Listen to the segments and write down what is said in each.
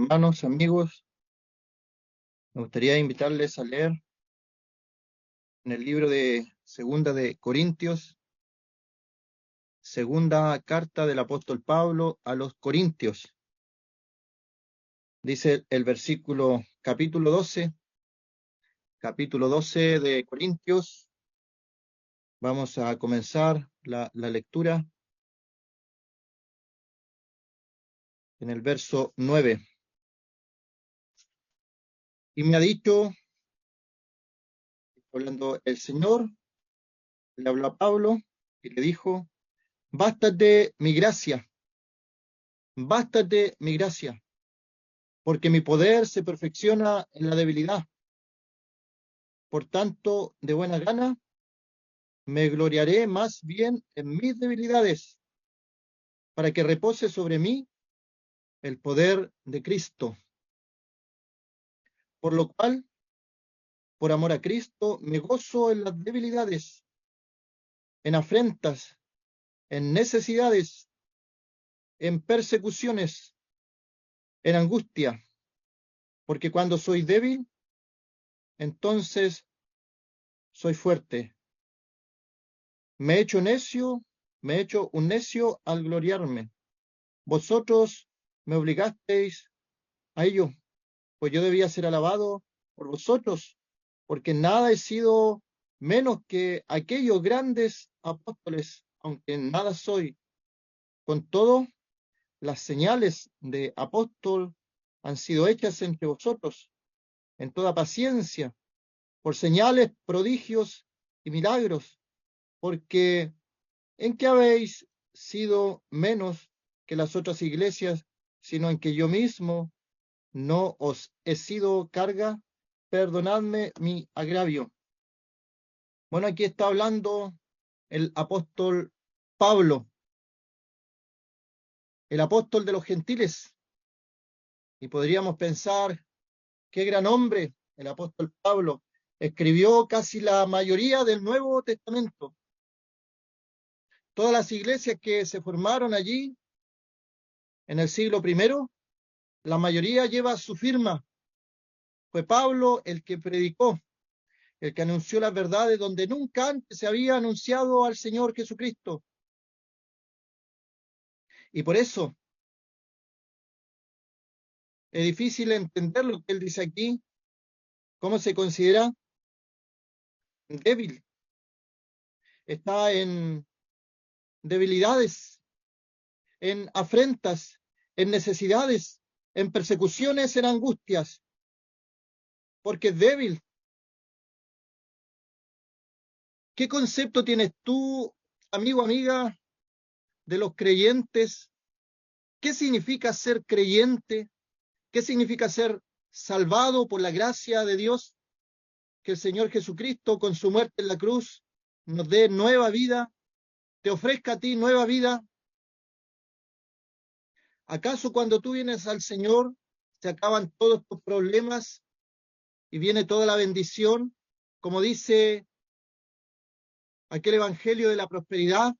Hermanos, amigos, me gustaría invitarles a leer en el libro de Segunda de Corintios, segunda carta del apóstol Pablo a los Corintios. Dice el versículo capítulo 12 de Corintios. Vamos a comenzar la lectura en el verso 9. Y me ha dicho, hablando el Señor, le habló a Pablo y le dijo: bástate mi gracia, porque mi poder se perfecciona en la debilidad. Por tanto, de buena gana, me gloriaré más bien en mis debilidades, para que repose sobre mí el poder de Cristo. Por lo cual, por amor a Cristo, me gozo en las debilidades, en afrentas, en necesidades, en persecuciones, en angustia, porque cuando soy débil, entonces soy fuerte. Me he hecho un necio al gloriarme. Vosotros me obligasteis a ello, pues yo debía ser alabado por vosotros, porque nada he sido menos que aquellos grandes apóstoles, aunque nada soy. Con todo, las señales de apóstol han sido hechas entre vosotros, en toda paciencia, por señales, prodigios y milagros, porque ¿en qué habéis sido menos que las otras iglesias, sino en que yo mismo no os he sido carga? Perdonadme mi agravio. Bueno, aquí está hablando el apóstol Pablo, el apóstol de los gentiles. Y podríamos pensar, qué gran hombre, el apóstol Pablo. Escribió casi la mayoría del Nuevo Testamento. Todas las iglesias que se formaron allí en el siglo I, la mayoría lleva su firma. Fue Pablo el que predicó, el que anunció las verdades donde nunca antes se había anunciado al Señor Jesucristo. Y por eso es difícil entender lo que él dice aquí, cómo se considera débil. Está en debilidades, en afrentas, en necesidades, en persecuciones, en angustias, porque es débil. ¿Qué concepto tienes tú, amigo, amiga, de los creyentes? ¿Qué significa ser creyente? ¿Qué significa ser salvado por la gracia de Dios? Que el Señor Jesucristo, con su muerte en la cruz, nos dé nueva vida, te ofrezca a ti nueva vida. ¿Acaso cuando tú vienes al Señor se acaban todos tus problemas y viene toda la bendición? Como dice aquel evangelio de la prosperidad,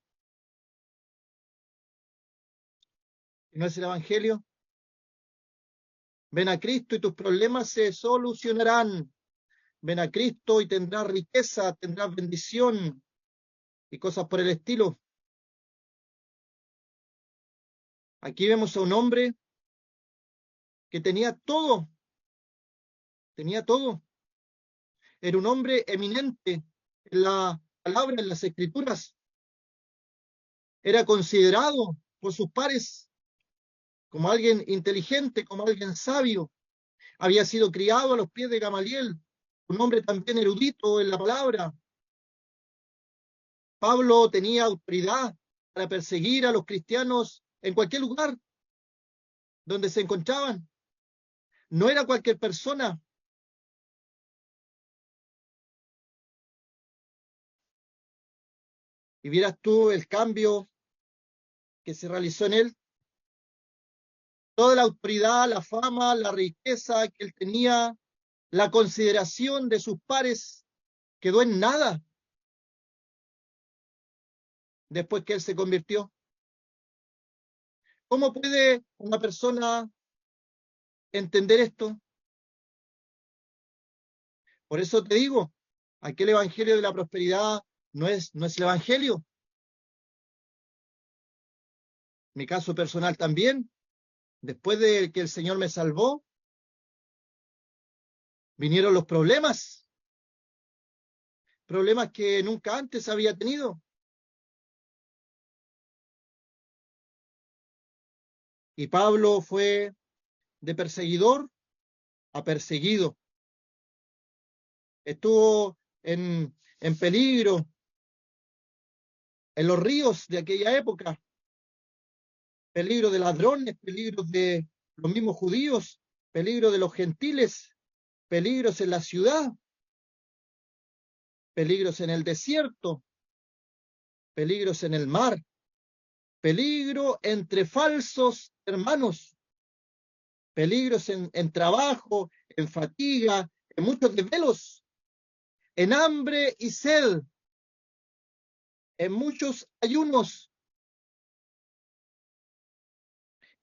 ¿no es el evangelio? Ven a Cristo y tus problemas se solucionarán. Ven a Cristo y tendrás riqueza, tendrás bendición y cosas por el estilo. Aquí vemos a un hombre que tenía todo. Era un hombre eminente en la palabra, en las escrituras. Era considerado por sus pares como alguien inteligente, como alguien sabio. Había sido criado a los pies de Gamaliel, un hombre también erudito en la palabra. Pablo tenía autoridad para perseguir a los cristianos en cualquier lugar donde se encontraban. No era cualquier persona. Y vieras tú el cambio que se realizó en él. Toda la autoridad, la fama, la riqueza que él tenía, la consideración de sus pares, quedó en nada después que él se convirtió. ¿Cómo puede una persona entender esto? Por eso te digo, aquí el evangelio de la prosperidad no es el evangelio. Mi caso personal también, después de que el Señor me salvó, vinieron los problemas que nunca antes había tenido. Y Pablo fue de perseguidor a perseguido. Estuvo en peligro en los ríos de aquella época, peligro de ladrones, peligro de los mismos judíos, peligro de los gentiles, peligros en la ciudad, peligros en el desierto, peligros en el mar, peligro entre falsos hermanos, peligros en trabajo, en fatiga, en muchos desvelos, en hambre y sed, en muchos ayunos,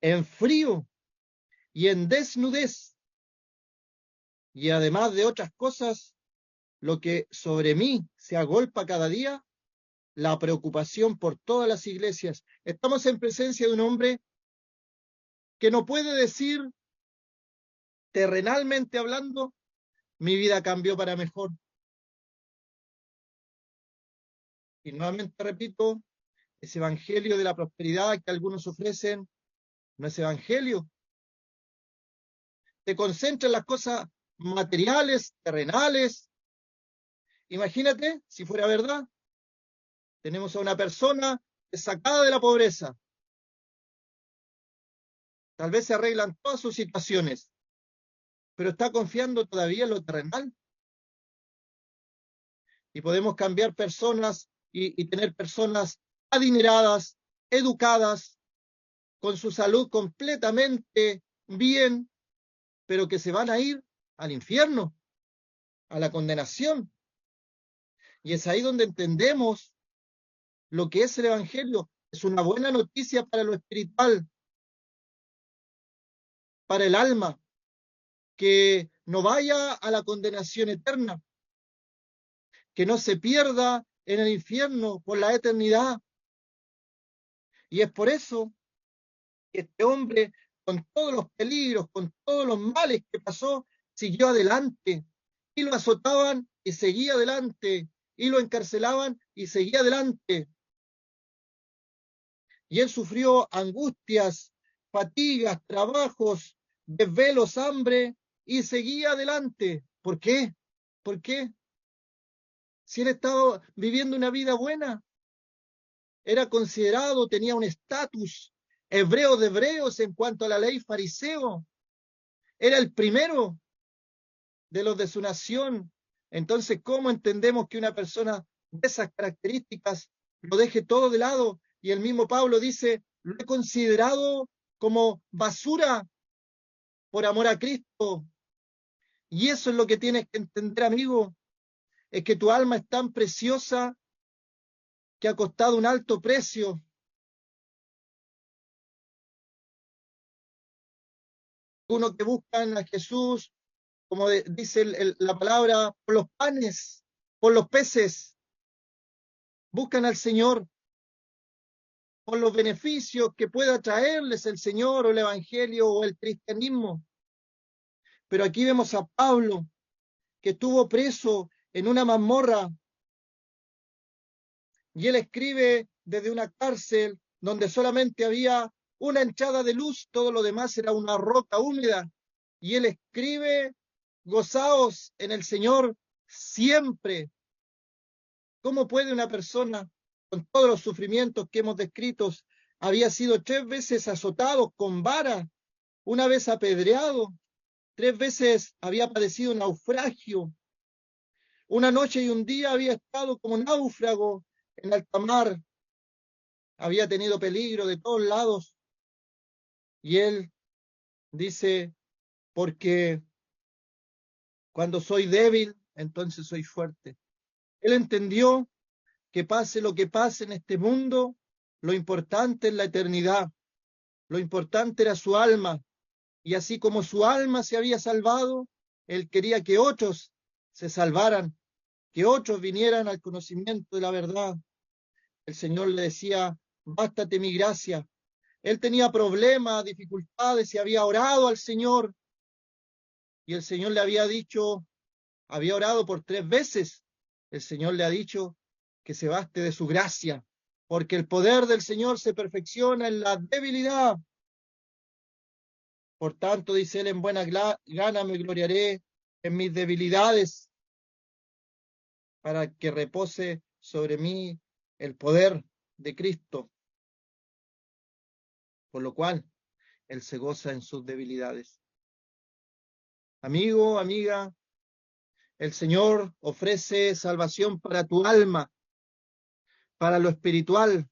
en frío y en desnudez, y además de otras cosas, lo que sobre mí se agolpa cada día, la preocupación por todas las iglesias. Estamos en presencia de un hombre que no puede decir, terrenalmente hablando, mi vida cambió para mejor. Y nuevamente repito, ese evangelio de la prosperidad que algunos ofrecen no es evangelio. Se concentra en las cosas materiales, terrenales. Imagínate, si fuera verdad, tenemos a una persona sacada de la pobreza. Tal vez se arreglan todas sus situaciones, pero está confiando todavía en lo terrenal. Y podemos cambiar personas y tener personas adineradas, educadas, con su salud completamente bien, pero que se van a ir al infierno, a la condenación. Y es ahí donde entendemos lo que es el Evangelio. Es una buena noticia para lo espiritual, para el alma, que no vaya a la condenación eterna, que no se pierda en el infierno por la eternidad. Y es por eso que este hombre, con todos los peligros, con todos los males que pasó, siguió adelante. Y lo azotaban y seguía adelante. Y lo encarcelaban y seguía adelante. Y él sufrió angustias, fatigas, trabajos, desvelos, hambre, y seguía adelante. ¿Por qué? ¿Por qué? Si él estaba viviendo una vida buena, era considerado, tenía un estatus hebreo de hebreos en cuanto a la ley fariseo, era el primero de los de su nación. Entonces, ¿cómo entendemos que una persona de esas características lo deje todo de lado? Y el mismo Pablo dice, lo he considerado como basura por amor a Cristo. Y eso es lo que tienes que entender, amigo, es que tu alma es tan preciosa que ha costado un alto precio. Uno que buscan a Jesús, como dice la palabra, por los panes, por los peces, buscan al Señor por los beneficios que pueda traerles el Señor o el Evangelio o el cristianismo. Pero aquí vemos a Pablo, que estuvo preso en una mazmorra, y él escribe desde una cárcel donde solamente había una entrada de luz, todo lo demás era una roca húmeda, y él escribe, gozaos en el Señor siempre. ¿Cómo puede una persona, con todos los sufrimientos que hemos descrito, había sido 3 veces azotado con vara, una vez apedreado, 3 veces había padecido naufragio, una noche y un día había estado como náufrago en alta mar, había tenido peligro de todos lados, y él dice, porque cuando soy débil, entonces soy fuerte. Él entendió que pase lo que pase en este mundo, lo importante es la eternidad, lo importante era su alma, Y así como su alma se había salvado, Él quería que otros se salvaran, que otros vinieran al conocimiento de la verdad. El Señor le decía, bástate mi gracia. Él tenía problemas, dificultades y había orado al Señor. Y el Señor le había dicho, había orado por 3 veces. El Señor le ha dicho que se baste de su gracia, porque el poder del Señor se perfecciona en la debilidad. Por tanto, dice él, en buena gana me gloriaré en mis debilidades, para que repose sobre mí el poder de Cristo, por lo cual él se goza en sus debilidades. Amigo, amiga, el Señor ofrece salvación para tu alma, para lo espiritual,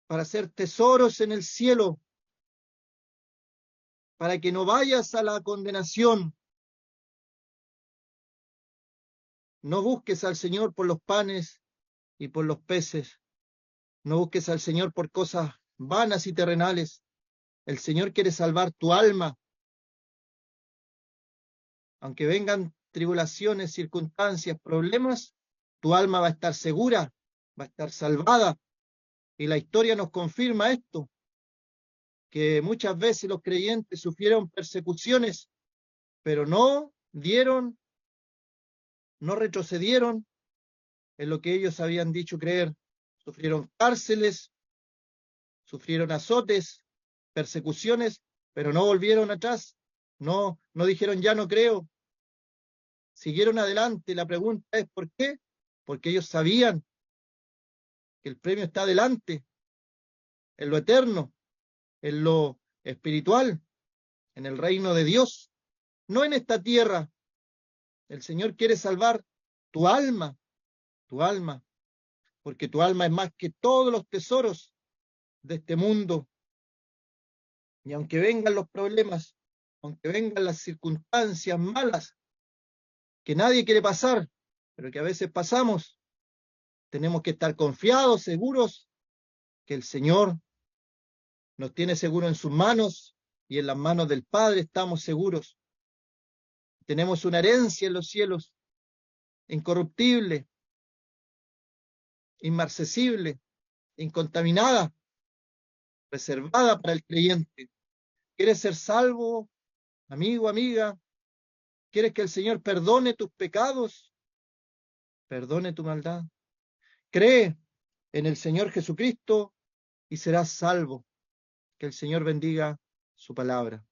para hacer tesoros en el cielo, para que no vayas a la condenación. No busques al Señor por los panes y por los peces. No busques al Señor por cosas vanas y terrenales. El Señor quiere salvar tu alma. Aunque vengan tribulaciones, circunstancias, problemas, tu alma va a estar segura, va a estar salvada. Y la historia nos confirma esto, que muchas veces los creyentes sufrieron persecuciones, pero no retrocedieron en lo que ellos habían dicho creer. Sufrieron cárceles, sufrieron azotes, persecuciones, pero no volvieron atrás, no dijeron ya no creo, siguieron adelante. La pregunta es ¿por qué? Porque ellos sabían que el premio está adelante, en lo eterno, en lo espiritual, en el reino de Dios, no en esta tierra. El Señor quiere salvar tu alma, porque tu alma es más que todos los tesoros de este mundo. Y aunque vengan los problemas, aunque vengan las circunstancias malas, que nadie quiere pasar, pero que a veces pasamos, tenemos que estar confiados, seguros, que el Señor nos tiene seguro en sus manos y en las manos del Padre estamos seguros. Tenemos una herencia en los cielos, incorruptible, inmarcesible, incontaminada, reservada para el creyente. ¿Quieres ser salvo, amigo, amiga? ¿Quieres que el Señor perdone tus pecados? Perdone tu maldad. Cree en el Señor Jesucristo y serás salvo. Que el Señor bendiga su palabra.